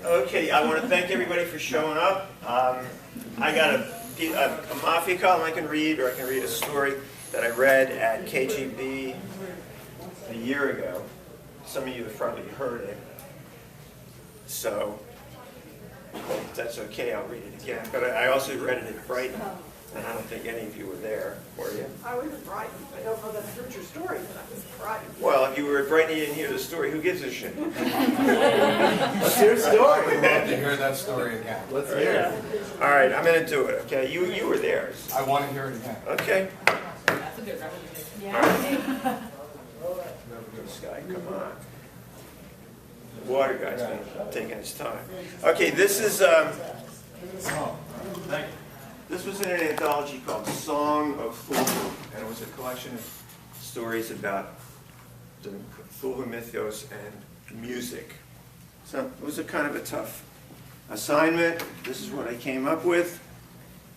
Okay, I want to thank everybody for showing up. I got a Mafia column I can read, or I can read a story that I read at KGB a year ago. Some of you have probably heard it. So, if that's okay, I'll read it again. But I also read it at Brighton, and I don't think any of you were there, were you? I was at Brighton. I don't know that I heard your story, but I was at Brighton. Well, if you were at Brighton and you didn't hear the story, who gives a shit? Let's hear a story. I'd love to hear that story again. Let's hear it. All right, I'm going to do it, okay? You were there. I want to hear it again. Okay. That's a good recommendation. Yeah. This guy, come on. The water guy's been taking his time. Okay, this is, this was in an anthology called Song of Cthulhu, and it was a collection of stories about the Cthulhu mythos and music. So it was a kind of a tough assignment. This is what I came up with.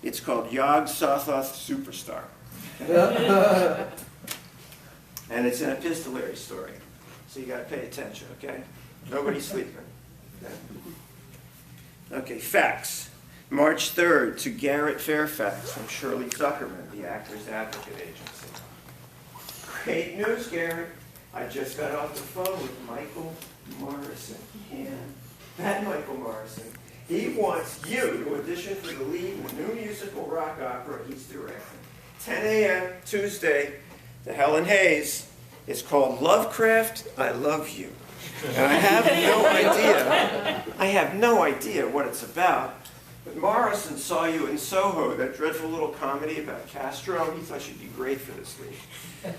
It's called Yog Sothoth Superstar. And it's an epistolary story. So you got to pay attention, okay? Nobody's sleeping. Okay, facts. March 3rd to Garrett Fairfax from Shirley Zuckerman, the Actors Advocate Agency. Great news, Garrett. I just got off the phone with Michael Morrison. Yeah, that Michael Morrison. He wants you to audition for the lead in the new musical rock opera he's directing. 10 a.m. Tuesday, the Helen Hayes. It's called Lovecraft, I Love You. And I have no idea what it's about. But Morrison saw you in Soho, that dreadful little comedy about Castro. He thought you'd be great for this lead.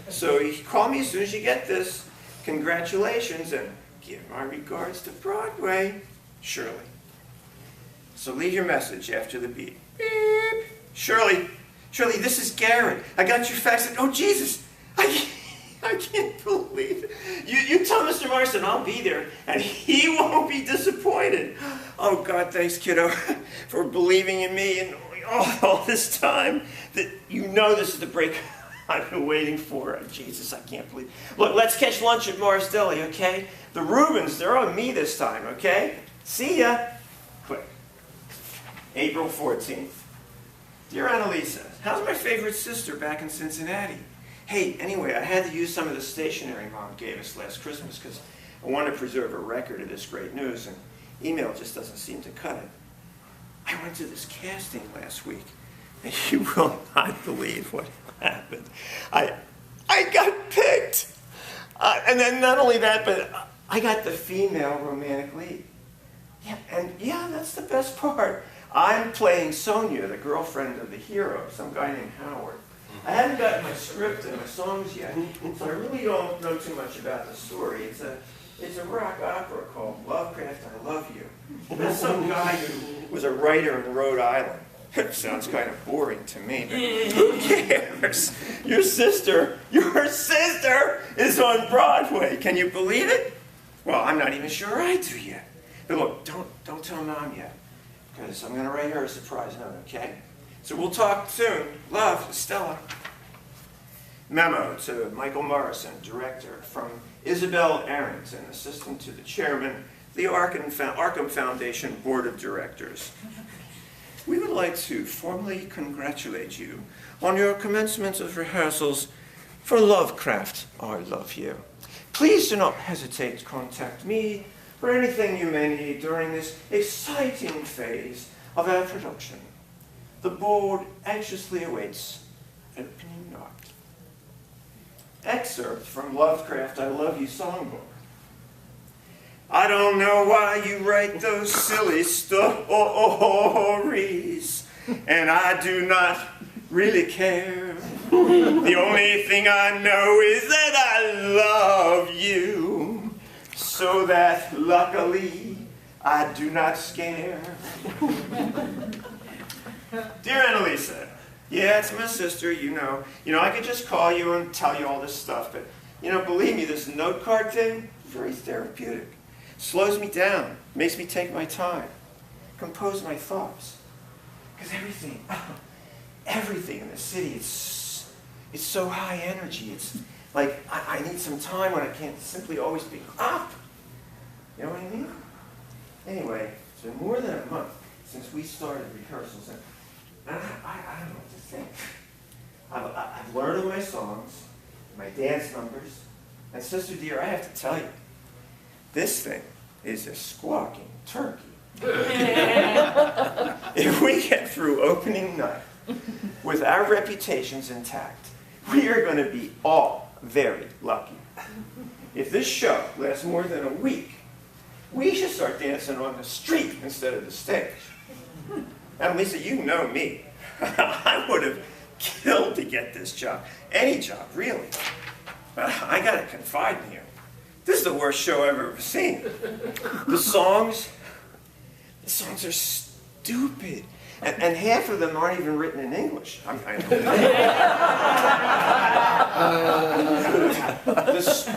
So he called me as soon as you get this. Congratulations, and give my regards to Broadway, Shirley. So leave your message after the beep. Beep. Shirley, this is Garrett. I got your fax. Oh, Jesus. I can't believe it. You tell Mr. Morrison I'll be there, and he won't be disappointed. Oh, God, thanks, kiddo, for believing in me and all this time. That you know this is the break I've been waiting for. Oh, Jesus, I can't believe it. Look, let's catch lunch at Morris Deli, okay? The Rubens, they're on me this time, okay? See ya. Quick. April 14th. Dear Annalisa, how's my favorite sister back in Cincinnati? Hey, anyway, I had to use some of the stationery Mom gave us last Christmas because I want to preserve a record of this great news, and email just doesn't seem to cut it. I went to this casting last week, and you will not believe what happened. I got picked! And then not only that, but I got the female romantic lead. Yeah, that's the best part. I'm playing Sonia, the girlfriend of the hero, some guy named Howard. I haven't gotten my script and my songs yet, so I really don't know too much about the story. It's a rock opera called Lovecraft, I Love You. There's some guy who was a writer in Rhode Island. It sounds kind of boring to me, but who cares? Your sister is on Broadway. Can you believe it? Well, I'm not even sure I do yet. But look, don't tell Mom yet, because I'm going to write her a surprise note, okay? So we'll talk soon. Love, Stella. Memo to Michael Morrison, director, from Isabel Arrington, assistant to the chairman of the Arkham Foundation Board of Directors. We would like to formally congratulate you on your commencement of rehearsals for Lovecraft, I Love You. Please do not hesitate to contact me for anything you may need during this exciting phase of our production. The board anxiously awaits opening night. Excerpt from Lovecraft, I Love You songbook. I don't know why you write those silly stories, and I do not really care. The only thing I know is that I love you, so that luckily I do not scare. Dear Annalisa, yeah, it's my sister, you know. I could just call you and tell you all this stuff, but, believe me, this note card thing, very therapeutic. Slows me down, makes me take my time, compose my thoughts. Because everything in the city, it's so high energy. It's like I need some time when I can't simply always be up. way, it's been more than a month since we started rehearsals, and I don't know what to think. I've learned all my songs, my dance numbers, and sister dear, I have to tell you, this thing is a squawking turkey. If we get through opening night with our reputations intact, we are going to be all very lucky. If this show lasts more than a week, we should start dancing on the street instead of the stage. And Lisa, you know me. I would have killed to get this job. Any job, really. But I got to confide in you. This is the worst show I've ever seen. The songs are stupid. And half of them aren't even written in English.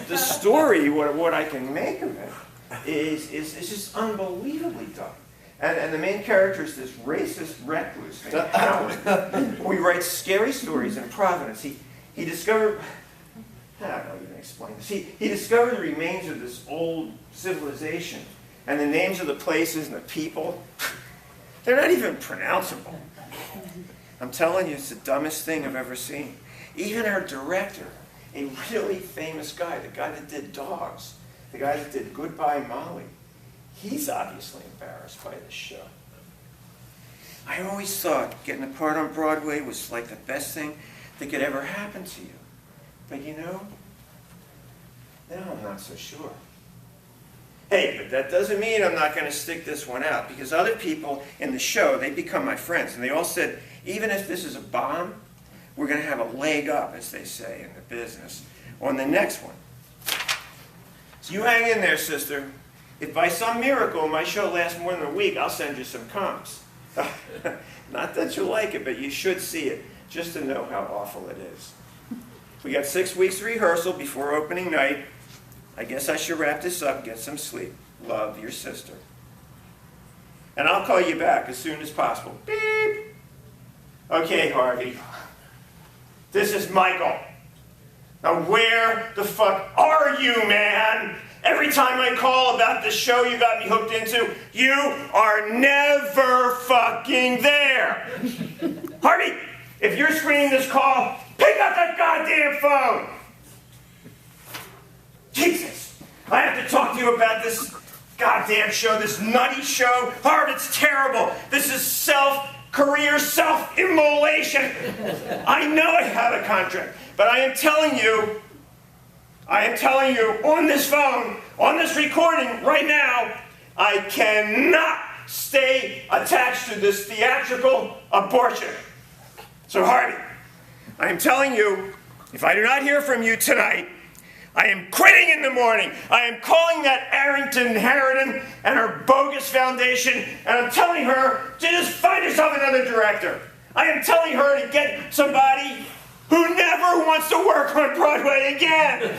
The story, what I can make of it, is just unbelievably dumb. And the main character is this racist recluse named Howard, who writes scary stories in Providence. He discovered, I don't know how to even explain this. He discovered the remains of this old civilization, and the names of the places and the people, they're not even pronounceable. I'm telling you, it's the dumbest thing I've ever seen. Even our director, a really famous guy, the guy that did Dogs, the guy that did Goodbye Molly, he's obviously embarrassed by this show. I always thought getting a part on Broadway was like the best thing that could ever happen to you. But you know, now I'm not so sure. Hey, but that doesn't mean I'm not going to stick this one out, because other people in the show, they become my friends, and they all said, even if this is a bomb, we're going to have a leg up, as they say in the business, on the next one. So you hang in there, sister. If by some miracle my show lasts more than a week, I'll send you some comps. Not that you like it, but you should see it, just to know how awful it is. We got 6 weeks rehearsal before opening night. I guess I should wrap this up and get some sleep. Love, your sister. And I'll call you back as soon as possible. Beep. Okay, Harvey. This is Michael. Now where the fuck are you, man? Every time I call about the show you got me hooked into, you are never fucking there. Harvey, if you're screening this call, pick up that goddamn phone. Jesus, I have to talk to you about this goddamn show, this nutty show. Hart, it's terrible. This is career self-immolation. I know I have a contract, but I am telling you on this phone, on this recording right now, I cannot stay attached to this theatrical abortion. So Harvey, I am telling you, if I do not hear from you tonight, I am quitting in the morning. I am calling that Arrington Harridan and her bogus foundation, and I'm telling her to just find herself another director. I am telling her to get somebody who never wants to work on Broadway again.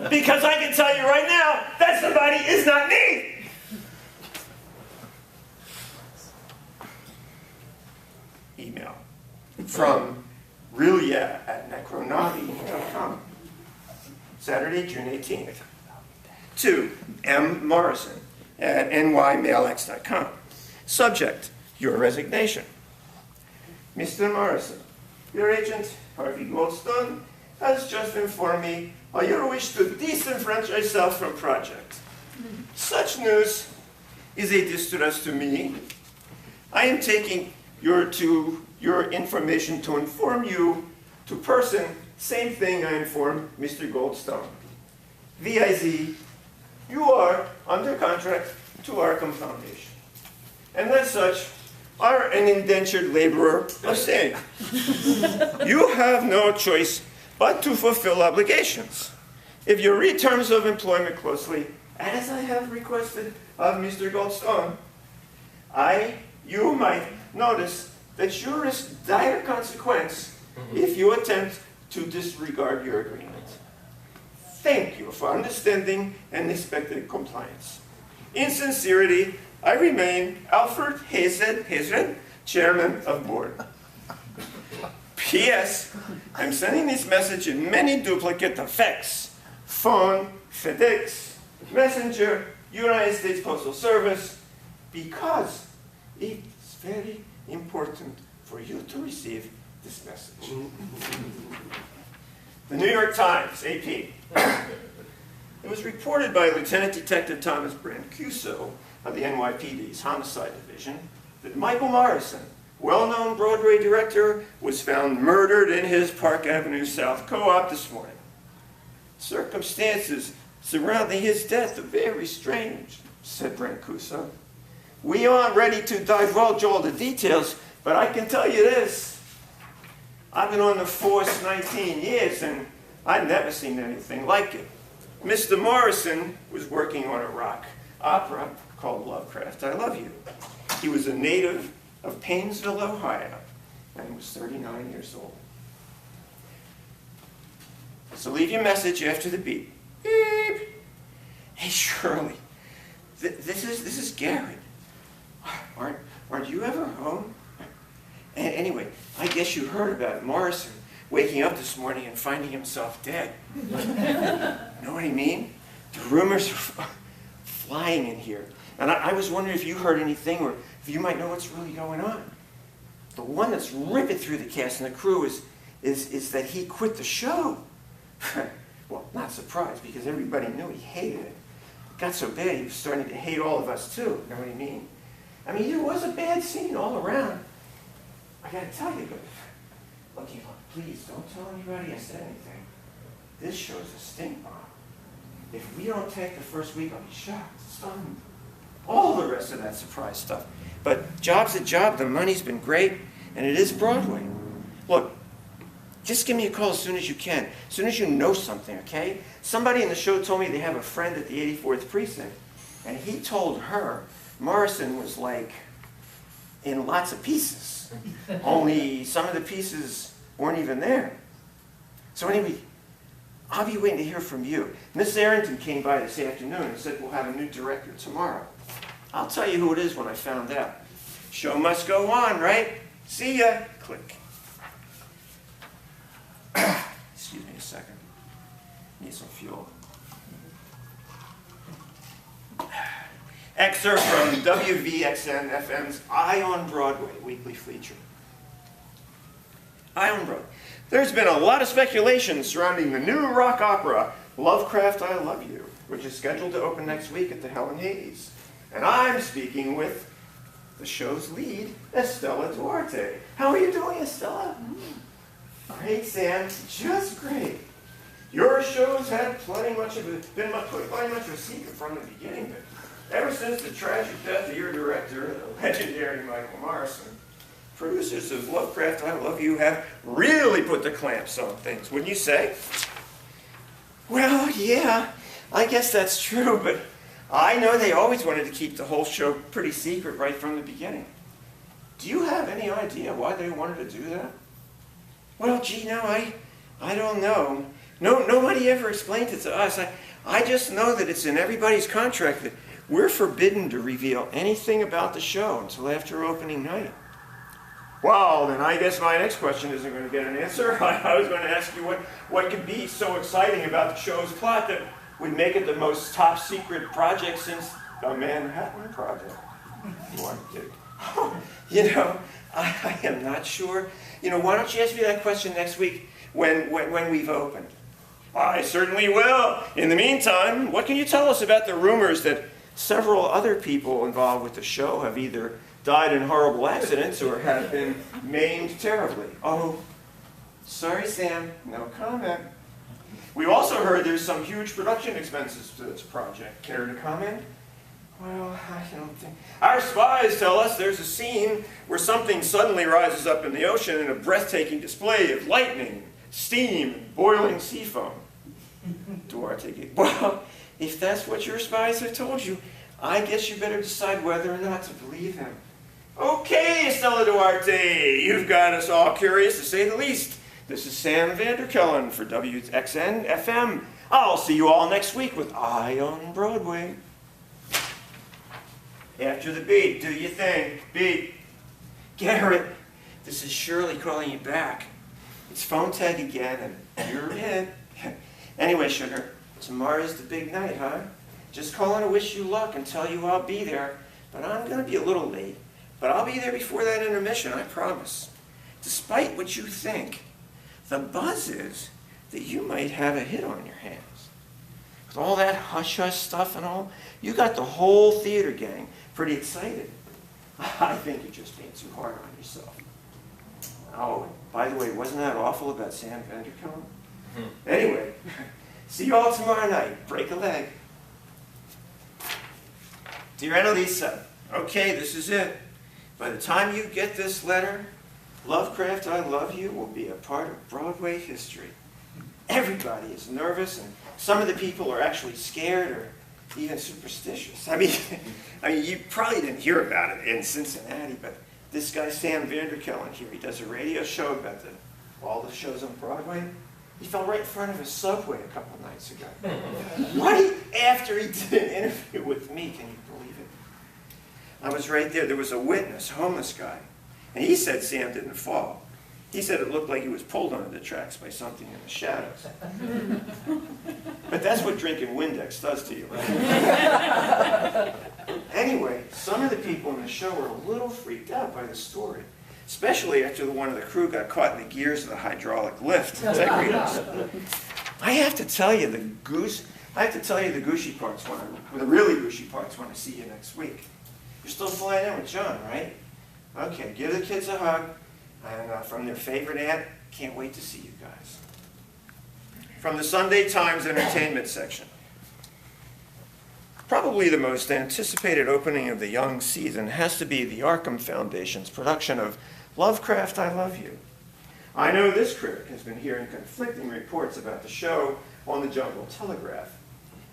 Because I can tell you right now, that somebody is not me. Email from realia@necronavi.com. Saturday, June 18th. To M. Morrison at nymailx.com. Subject, your resignation. Mr. Morrison, your agent, Harvey Goldstone, has just informed me of your wish to disenfranchise yourself from project. Such news is a distress to me. I am taking your information to inform you to person. Same thing I informed Mr. Goldstone. VIZ, you are under contract to Arkham Foundation, and as such, are an indentured laborer of same. You have no choice but to fulfill obligations. If you read terms of employment closely, as I have requested of Mr. Goldstone, you might notice that you risk dire consequence if you attempt to disregard your agreement. Thank you for understanding and expected compliance. In sincerity, I remain Alfred Hazen, Chairman of Board. P.S. I'm sending this message in many duplicate effects. Phone, FedEx, Messenger, United States Postal Service, because it's very important for you to receive this message. The New York Times, AP. It was reported by Lieutenant Detective Thomas Brancuso of the NYPD's Homicide Division that Michael Morrison, well-known Broadway director, was found murdered in his Park Avenue South co-op this morning. Circumstances surrounding his death are very strange, said Brancuso. We aren't ready to divulge all the details, but I can tell you this. I've been on the force 19 years, and I've never seen anything like it. Mr. Morrison was working on a rock opera called Lovecraft, I Love You. He was a native of Painesville, Ohio, and was 39 years old. So leave your message after the beep. Beep. Hey, Shirley, this is Garrett. Aren't you ever home? Anyway, I guess you heard about Morrison waking up this morning and finding himself dead. Know what I mean? The rumors are flying in here. And I was wondering if you heard anything, or if you might know what's really going on. The one that's ripping through the cast and the crew is that he quit the show. Well, not surprised, because everybody knew he hated it. It got so bad he was starting to hate all of us too. Know what I mean? I mean, it was a bad scene all around. I gotta tell you, but look, Elon, please don't tell anybody I said anything. This show's a stink bomb. If we don't take the first week, I'll be shocked, stunned. All the rest of that surprise stuff. But job's a job, the money's been great, and it is Broadway. Look, just give me a call as soon as you can, as soon as you know something, okay? Somebody in the show told me they have a friend at the 84th Precinct, and he told her Morrison was like in lots of pieces, only some of the pieces weren't even there. So anyway, I'll be waiting to hear from you. Miss Arrington came by this afternoon and said we'll have a new director tomorrow. I'll tell you who it is when I found out. Show must go on, right? See ya. Click. Excuse me a second. Need some fuel. Excerpt from WVXN FM's Eye on Broadway weekly feature. Eye on Broadway. There's been a lot of speculation surrounding the new rock opera, Lovecraft, I Love You, which is scheduled to open next week at the Helen Hayes. And I'm speaking with the show's lead, Estella Duarte. How are you doing, Estella? Great, Sam. Just great. Your show's had plenty much of a secret from the beginning, but ever since the tragic death of your director, the legendary Michael Morrison, producers of Lovecraft, I Love You have really put the clamps on things, wouldn't you say? Well, yeah, I guess that's true, but I know they always wanted to keep the whole show pretty secret right from the beginning. Do you have any idea why they wanted to do that? Well, gee, no, I don't know. Nobody ever explained it to us. I just know that it's in everybody's contract that we're forbidden to reveal anything about the show until after opening night. Well, then I guess my next question isn't going to get an answer. I was going to ask you what could be so exciting about the show's plot that would make it the most top secret project since the Manhattan Project. You want to dig? You know, I am not sure. You know, why don't you ask me that question next week when we've opened? I certainly will. In the meantime, what can you tell us about the rumors that several other people involved with the show have either died in horrible accidents or have been maimed terribly? Oh, sorry, Sam. No comment. We also heard there's some huge production expenses to this project. Care to comment? Well, I don't think... Our spies tell us there's a scene where something suddenly rises up in the ocean in a breathtaking display of lightning, steam, and boiling sea foam. Duarte, well, if that's what your spies have told you, I guess you better decide whether or not to believe him. Okay, Estella Duarte, you've got us all curious to say the least. This is Sam Vanderkellen for WXN FM. I'll see you all next week with Eye on Broadway. After the beat, do your thing. Beat. Garrett, this is Shirley calling you back. It's phone tag again, and you're in. Anyway, sugar, tomorrow's the big night, huh? Just calling to wish you luck and tell you I'll be there, but I'm going to be a little late. But I'll be there before that intermission, I promise. Despite what you think, the buzz is that you might have a hit on your hands. With all that hush-hush stuff and all, you got the whole theater gang pretty excited. I think you're just being too hard on yourself. Oh, by the way, wasn't that awful about Sam Vanderkam? Anyway, see you all tomorrow night. Break a leg. Dear Annalisa, okay, this is it. By the time you get this letter, Lovecraft, I Love You will be a part of Broadway history. Everybody is nervous, and some of the people are actually scared or even superstitious. I mean, you probably didn't hear about it in Cincinnati, but this guy Sam Vanderkellen here, he does a radio show about all the shows on Broadway. He fell right in front of a subway a couple nights ago. Right after he did an interview with me, can you believe it? I was right there. There was a witness, a homeless guy, and he said Sam didn't fall. He said it looked like he was pulled onto the tracks by something in the shadows. But that's what drinking Windex does to you. Anyway, some of the people in the show were a little freaked out by the story, especially after one of the crew got caught in the gears of the hydraulic lift. I have to tell you the gushy parts the really gushy parts when I see you next week. You're still flying in with John, right? Okay, give the kids a hug. And from their favorite aunt, can't wait to see you guys. From the Sunday Times Entertainment section. Probably the most anticipated opening of the young season has to be the Arkham Foundation's production of Lovecraft, I Love You. I know this critic has been hearing conflicting reports about the show on the Jungle Telegraph.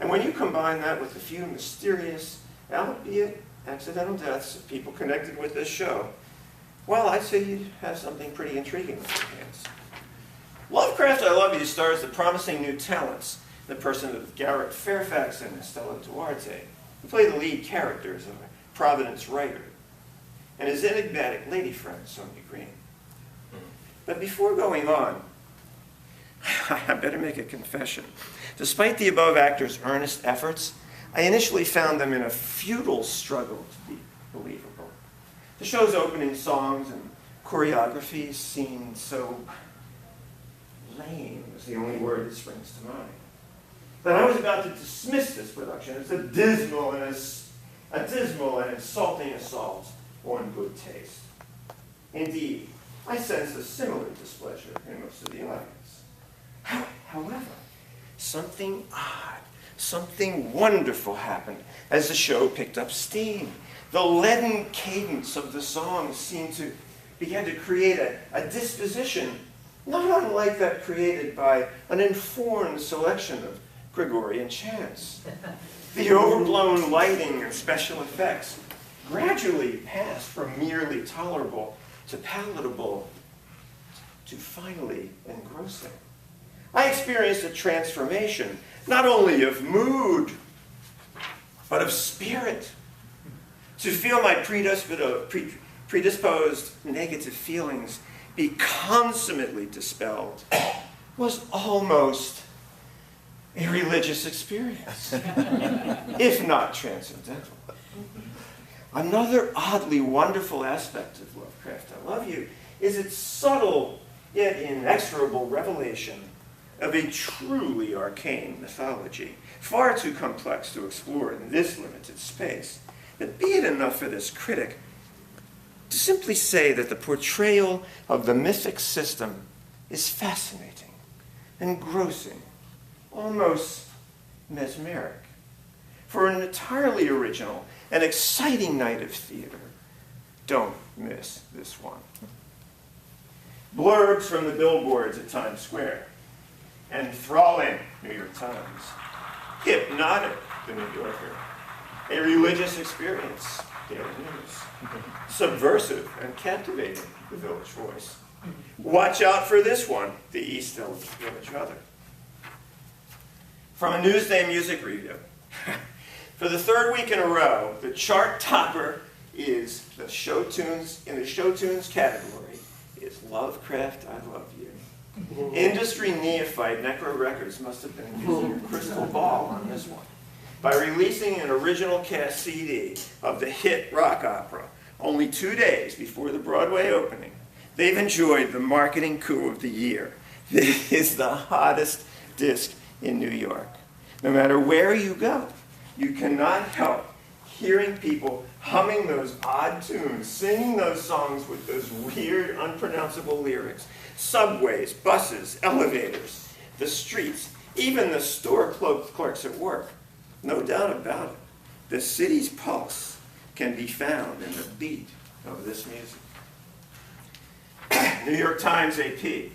And when you combine that with a few mysterious, albeit accidental deaths of people connected with this show, well, I'd say you have something pretty intriguing on your hands. Lovecraft, I Love You stars the promising new talents, the person of Garrett Fairfax and Estella Duarte, who play the lead characters of a Providence writer, and his enigmatic lady friend, Sonia Green. But before going on, I better make a confession. Despite the above actors' earnest efforts, I initially found them in a futile struggle to be believable. The show's opening songs and choreography seemed so lame, is the only word that springs to mind, that I was about to dismiss this production as a dismal and insulting assault on good taste. Indeed, I sensed a similar displeasure in most of the audience. However, something odd, something wonderful happened as the show picked up steam. The leaden cadence of the songs began to create a disposition not unlike that created by an informed selection of Gregorian chants. The overblown lighting and special effects gradually passed from merely tolerable to palatable to finally engrossing. I experienced a transformation, not only of mood, but of spirit. To feel my predisposed negative feelings be consummately dispelled was almost a religious experience, if not transcendental. Another oddly wonderful aspect of Lovecraft, I Love You, is its subtle yet inexorable revelation of a truly arcane mythology, far too complex to explore in this limited space. But be it enough for this critic to simply say that the portrayal of the mythic system is fascinating, engrossing, almost mesmeric. For an entirely original and exciting night of theater, don't miss this one. Blurbs from the billboards at Times Square, enthralling, New York Times, hypnotic, the New Yorker, a religious experience, Daily News, subversive and captivating, the Village Voice. Watch out for this one, the East Village Other. From a Newsday music review. For the third week in a row, the chart topper is the show tunes, in the show tunes category, is Lovecraft, I Love You. Industry neophyte Necro Records must have been using a crystal ball on this one. by releasing an original cast CD of the hit rock opera only 2 days before the Broadway opening. They've enjoyed the marketing coup of the year. This is the hottest disc in New York. No matter where you go, you cannot help hearing people humming those odd tunes, singing those songs with those weird, unpronounceable lyrics. Subways, buses, elevators, the streets, even the store clerks at work. No doubt about it, the city's pulse can be found in the beat of this music. New York Times AP.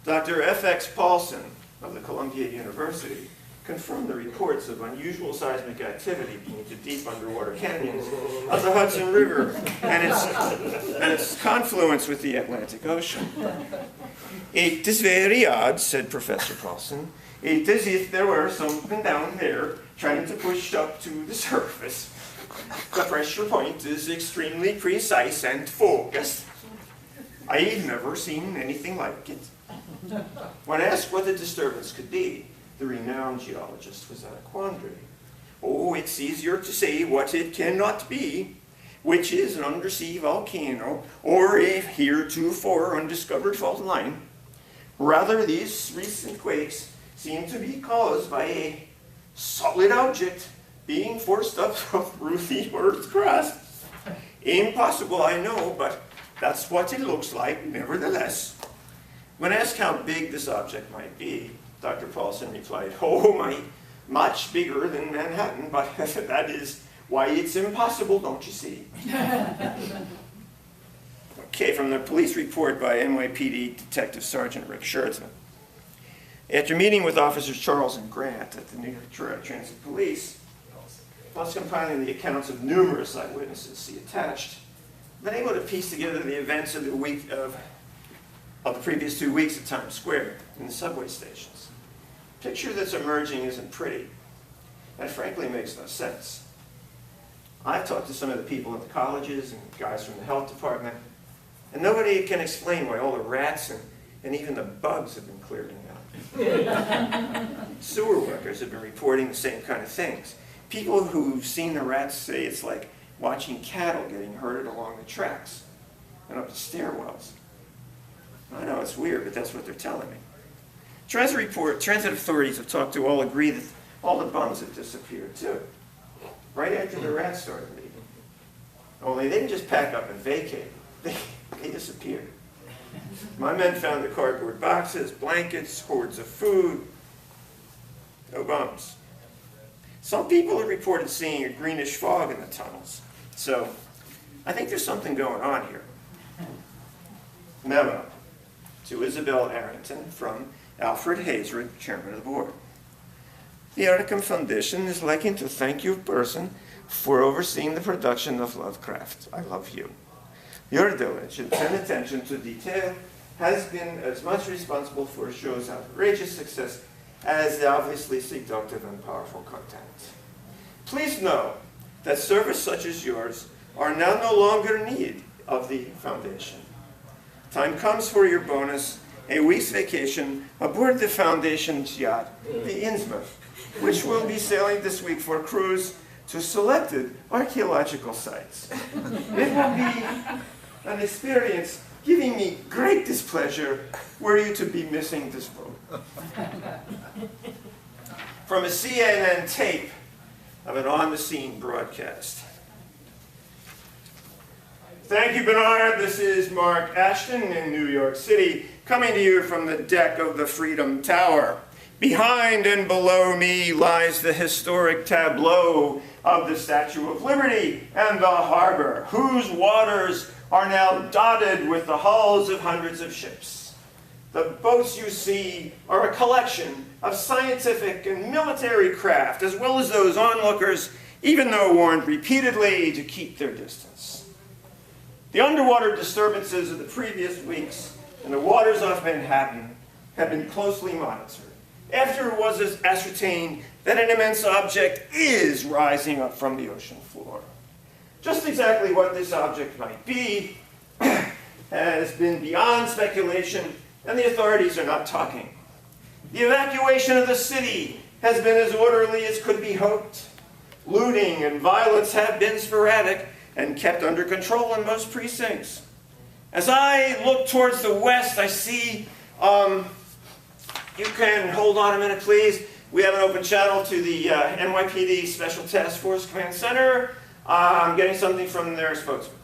Dr. F.X. Paulson of the Columbia University confirmed the reports of unusual seismic activity beneath the deep underwater canyons of the Hudson River and its confluence with the Atlantic Ocean. It is very odd, said Professor Paulson. It is as if there were something down there trying to push up to the surface. The pressure point is extremely precise and focused. I've never seen anything like it. When asked what the disturbance could be, the renowned geologist was at a quandary. Oh, it's easier to say what it cannot be, which is an undersea volcano or a heretofore undiscovered fault line. Rather, these recent quakes seem to be caused by a solid object being forced up through the Earth's crust. Impossible, I know, but that's what it looks like, nevertheless. When asked how big this object might be, Dr. Paulson replied, oh, much bigger than Manhattan, but that is why it's impossible, don't you see? Okay, from the police report by NYPD Detective Sergeant Rick Scherzer. After meeting with Officers Charles and Grant at the New York Transit Police, plus compiling the accounts of numerous eyewitnesses, see attached, been able to piece together the events of the previous 2 weeks at Times Square and the subway stations. The picture that's emerging isn't pretty. That frankly makes no sense. I've talked to some of the people at the colleges and guys from the health department, and nobody can explain why all the rats and even the bugs have been clearing out. Sewer workers have been reporting the same kind of things. People who've seen the rats say it's like watching cattle getting herded along the tracks and up the stairwells. I know it's weird, but that's what they're telling me. Transit authorities I've talked to all agree that all the bums have disappeared too, right after the rats started leaving. Only they didn't just pack up and vacate. They disappeared. My men found the cardboard boxes, blankets, hoards of food. No bums. Some people have reported seeing a greenish fog in the tunnels. So I think there's something going on here. Memo to Isabel Arrington from Alfred Hazelwood, Chairman of the Board. The Steadicam Foundation is liking to thank you in person for overseeing the production of Lovecraft. I love you. Your diligence and attention to detail has been as much responsible for the show's outrageous success as the obviously seductive and powerful content. Please know that service such as yours are now no longer in need of the Foundation. Time comes for your bonus, a week's vacation aboard the Foundation's yacht, the Innsmouth, which will be sailing this week for a cruise to selected archaeological sites. It will be an experience giving me great displeasure were you to be missing this boat. From a CNN tape of an on-the-scene broadcast. Thank you, Bernard. This is Mark Ashton in New York City, coming to you from the deck of the Freedom Tower. Behind and below me lies the historic tableau of the Statue of Liberty and the harbor, whose waters are now dotted with the hulls of hundreds of ships. The boats you see are a collection of scientific and military craft, as well as those onlookers, even though warned repeatedly to keep their distance. The underwater disturbances of the previous weeks in the waters off Manhattan have been closely monitored, after it was ascertained that an immense object is rising up from the ocean floor. Just exactly what this object might be has been beyond speculation, and the authorities are not talking. The evacuation of the city has been as orderly as could be hoped. Looting and violence have been sporadic and kept under control in most precincts. As I look towards the west, I see, you can hold on a minute please. We have an open channel to the NYPD Special Task Force Command Center. I'm getting something from their spokesman.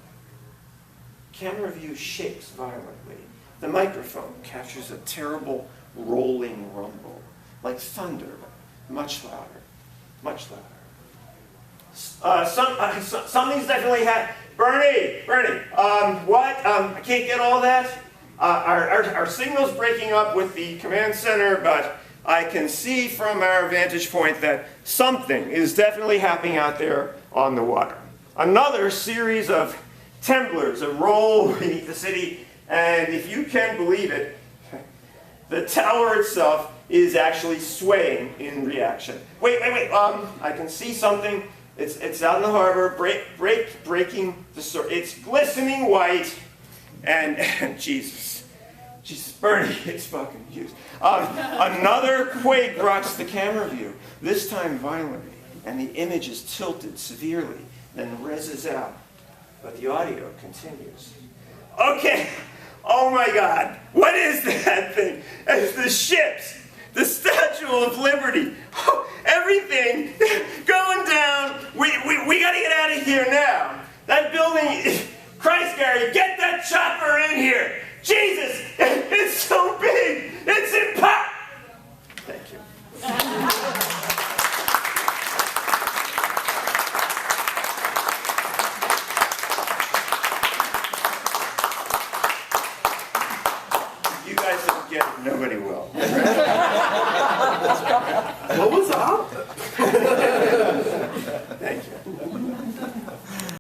Camera view shakes violently. The microphone captures a terrible rolling rumble, like thunder, but much louder, much louder. Something's definitely happened. Bernie, what? I can't get all that. Our signal's breaking up with the command center, but I can see from our vantage point that something is definitely happening out there on the water. Another series of temblors roll beneath the city, and if you can believe it, the tower itself is actually swaying in reaction. Wait, I can see something. It's out in the harbor, breaking the surface. It's glistening white, and Jesus, Bernie, it's fucking huge. Another quake rocks the camera view, this time violently, and the image is tilted severely, then rezzes out. But the audio continues. Okay, oh my God, what is that thing? It's the ships, the Statue of Liberty, everything going down. We gotta get out of here now. That building, Christ, Gary, get that chopper in here. Jesus, it's so big, it's impossible. Thank you. You guys don't get it, nobody will. What was up? Thank you.